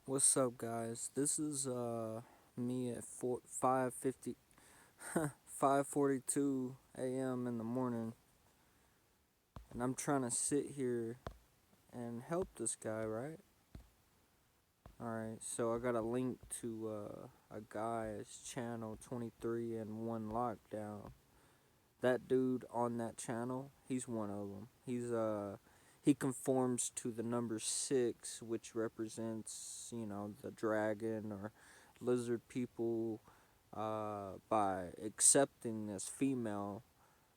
What's up, guys? This is me at 5:50, 5:42 a.m. in the morning, and I'm trying to sit here and help this guy, right? All right. So I got a link to a guy's channel, 23 and 1 Lockdown. That dude on that channel, he's one of them. He conforms to the number 6, which represents, the dragon or lizard people, by accepting this female,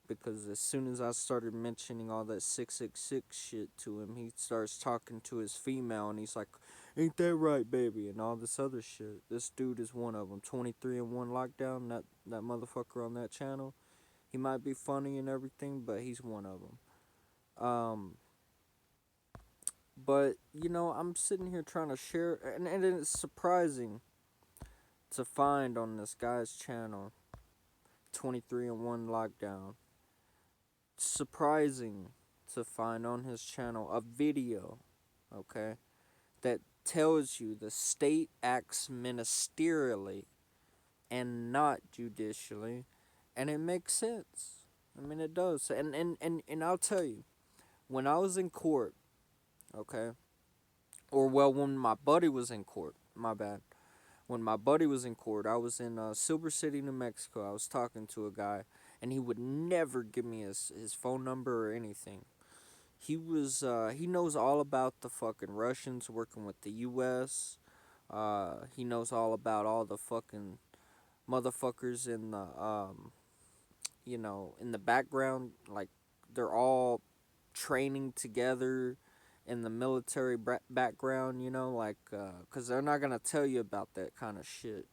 because as soon as I started mentioning all that 666 shit to him, he starts talking to his female and he's like, "Ain't that right, baby?" and all this other shit. This dude is one of them. 23 and 1 Lockdown, that motherfucker on that channel. He might be funny and everything, but he's one of them. But I'm sitting here trying to share, and it's surprising to find on this guy's channel, 23 and 1 Lockdown. Surprising to find on his channel a video, okay, that tells you the state acts ministerially and not judicially, and it makes sense. I mean, it does. And I'll tell you, when I was in court, okay, or well, when my buddy was in court, my bad. When my buddy was in court, I was in Silver City, New Mexico. I was talking to a guy, and he would never give me his phone number or anything. He knows all about the fucking Russians working with the U.S. He knows all about all the fucking motherfuckers in the in the background. Like, they're all training together in the military background. Like, cause they're not gonna tell you about that kind of shit.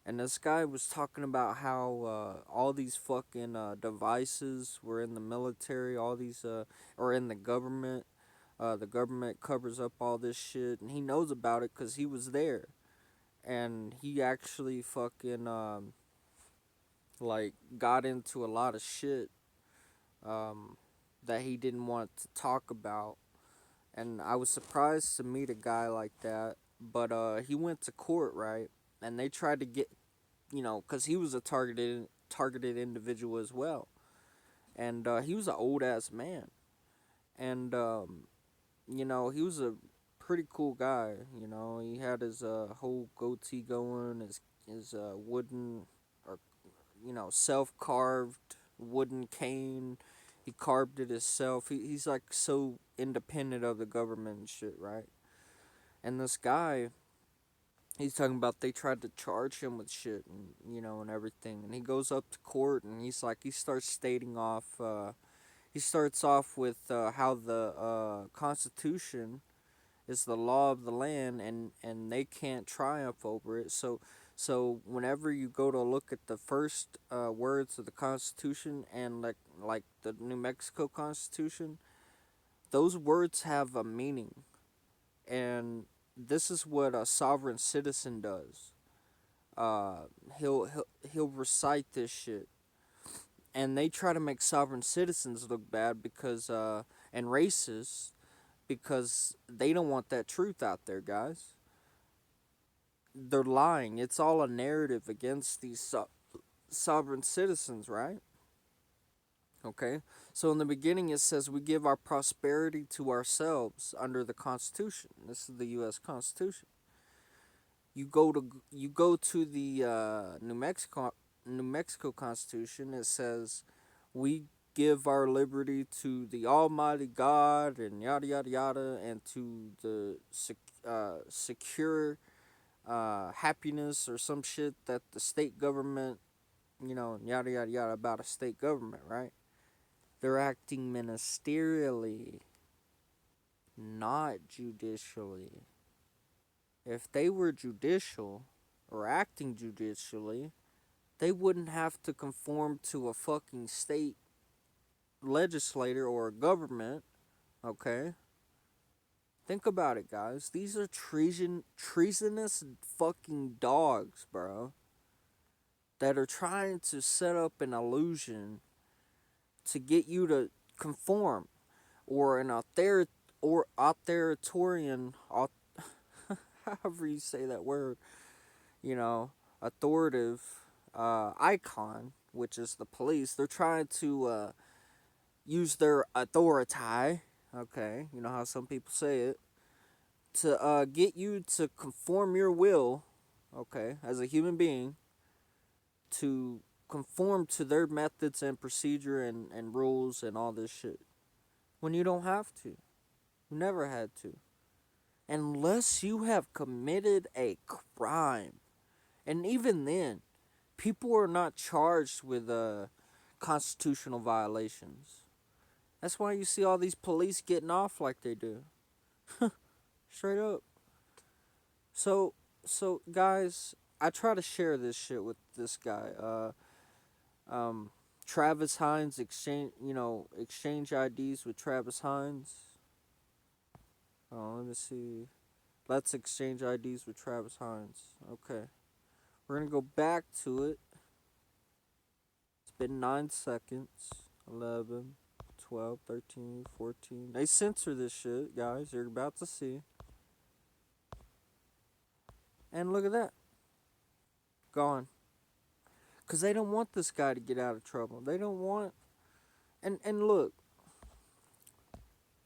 And this guy was talking about how all these fucking devices were in the military, all these or in the government. The government covers up all this shit, and he knows about it because he was there. And he actually fucking like got into a lot of shit um, that he didn't want to talk about. And I was surprised to meet a guy like that. But he went to court, right? And they tried to get, because he was a targeted individual as well, and he was an old ass man, and he was a pretty cool guy. He had his whole goatee going, his wooden or self carved wooden cane. He carved it himself. He's like so independent of the government and shit, right? And this guy, he's talking about they tried to charge him with shit and and everything, and he goes up to court and he's like he starts stating off he starts off with how the constitution is the law of the land, and they can't triumph over it. So whenever you go to look at the first words of the constitution, and like the New Mexico constitution, those words have a meaning. And this is what a sovereign citizen does. Uh, he'll recite this shit, and they try to make sovereign citizens look bad because and racist, because they don't want that truth out there, guys. They're lying. It's all a narrative against these sovereign citizens, right? Okay. So in the beginning, it says we give our prosperity to ourselves under the Constitution. This is the U.S. Constitution. You go to the New Mexico Constitution. It says we give our liberty to the Almighty God and yada yada yada, and to the secure happiness or some shit that the state government, yada yada yada about a state government, right? They're acting ministerially, not judicially. If they were judicial or acting judicially, they wouldn't have to conform to a fucking state legislator or a government, okay? Think about it, guys. These are treasonous fucking dogs, bro, that are trying to set up an illusion to get you to conform, or an authoritarian, however you say that word, you know, authoritative icon, which is the police. They're trying to use their authority, okay, you know how some people say it, to get you to conform your will, okay, as a human being, to conform to their methods and procedure and rules and all this shit. When you don't have to. You never had to. Unless you have committed a crime. And even then, people are not charged with constitutional violations. That's why you see all these police getting off like they do. Straight up. So guys, I try to share this shit with this guy. Um Travis Hines exchange IDs with Travis Hines. Oh, let me see. Let's exchange IDs with Travis Hines. Okay. We're gonna go back to it. It's been 9 seconds. 11, 12, 13, 14. They censor this shit, guys. You're about to see. And look at that. Gone. Because they don't want this guy to get out of trouble. They don't want. And look.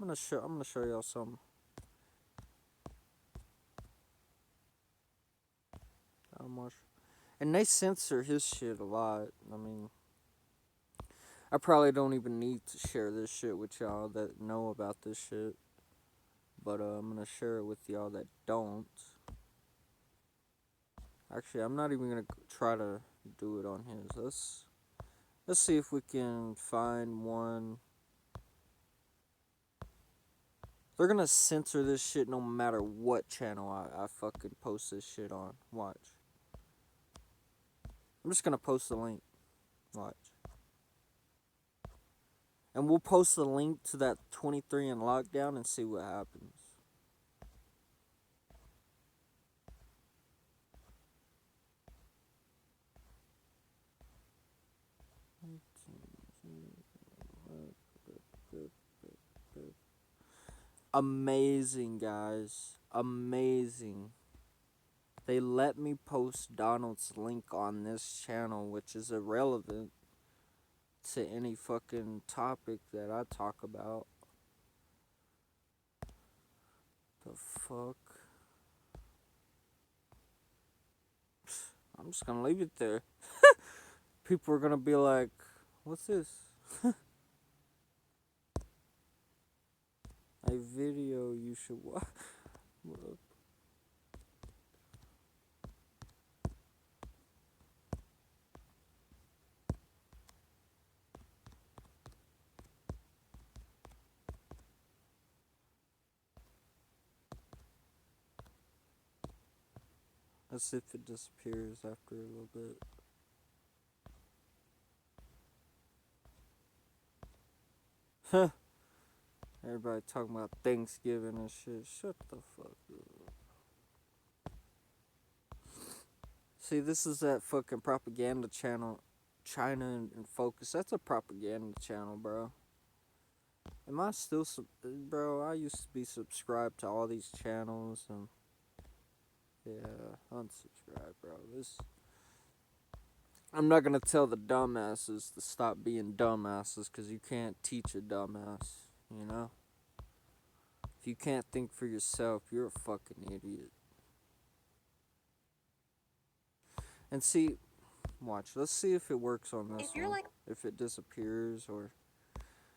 I'm gonna show y'all something. How much? And they censor his shit a lot. I mean, I probably don't even need to share this shit with y'all that know about this shit. But I'm gonna share it with y'all that don't. Actually, I'm not even gonna try to do it on his. Let's see if we can find one. They're gonna censor this shit no matter what channel I fucking post this shit on. Watch. I'm just gonna post the link. Watch. And we'll post the link to that 23 in lockdown and see what happens. Amazing, guys. Amazing. They let me post Donald's link on this channel, which is irrelevant to any fucking topic that I talk about. The fuck? I'm just gonna leave it there. People are gonna be like, what's this? A video you should watch. Let's see if it disappears after a little bit. Huh. Everybody talking about Thanksgiving and shit. Shut the fuck up. See, this is that fucking propaganda channel. China and Focus. That's a propaganda channel, bro. Am I still bro? I used to be subscribed to all these channels and yeah, unsubscribe, bro. I'm not gonna tell the dumbasses to stop being dumbasses, cause you can't teach a dumbass, you know. If you can't think for yourself, you're a fucking idiot. And see, watch. Let's see if it works on this one. If it disappears or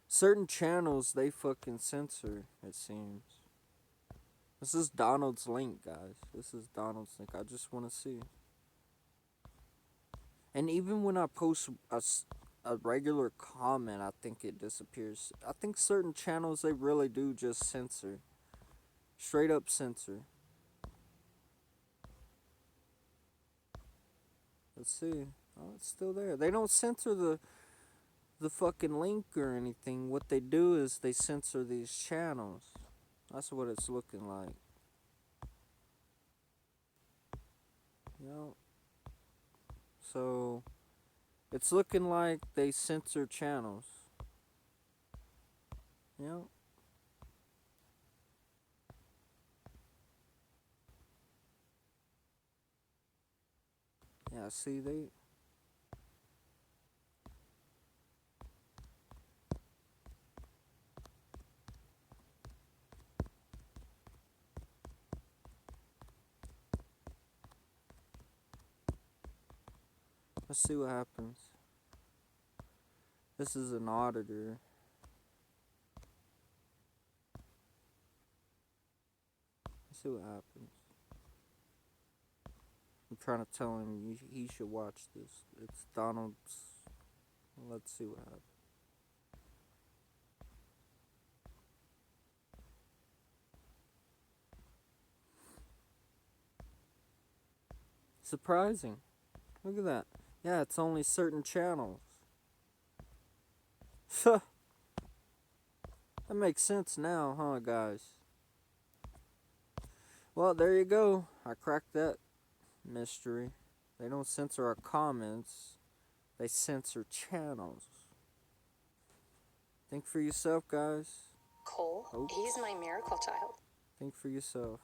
certain channels they fucking censor. It seems. This is Donald's link, guys. This is Donald's link. I just want to see. And even when I post a regular comment, I think it disappears. I think certain channels, they really do just censor. Straight up censor. Let's see. Oh, it's still there. They don't censor the fucking link or anything. What they do is they censor these channels. That's what it's looking like. You know? So, it's looking like they censor channels. You know? Yeah, see, let's see what happens. This is an auditor. Let's see what happens. I'm trying to tell him he should watch this. It's Donald's. Let's see what happens. Surprising. Look at that. Yeah, it's only certain channels. That makes sense now, huh, guys? Well, there you go. I cracked that mystery. They don't censor our comments, they censor channels. Think for yourself, guys. Cole, he's my miracle child. Think for yourself.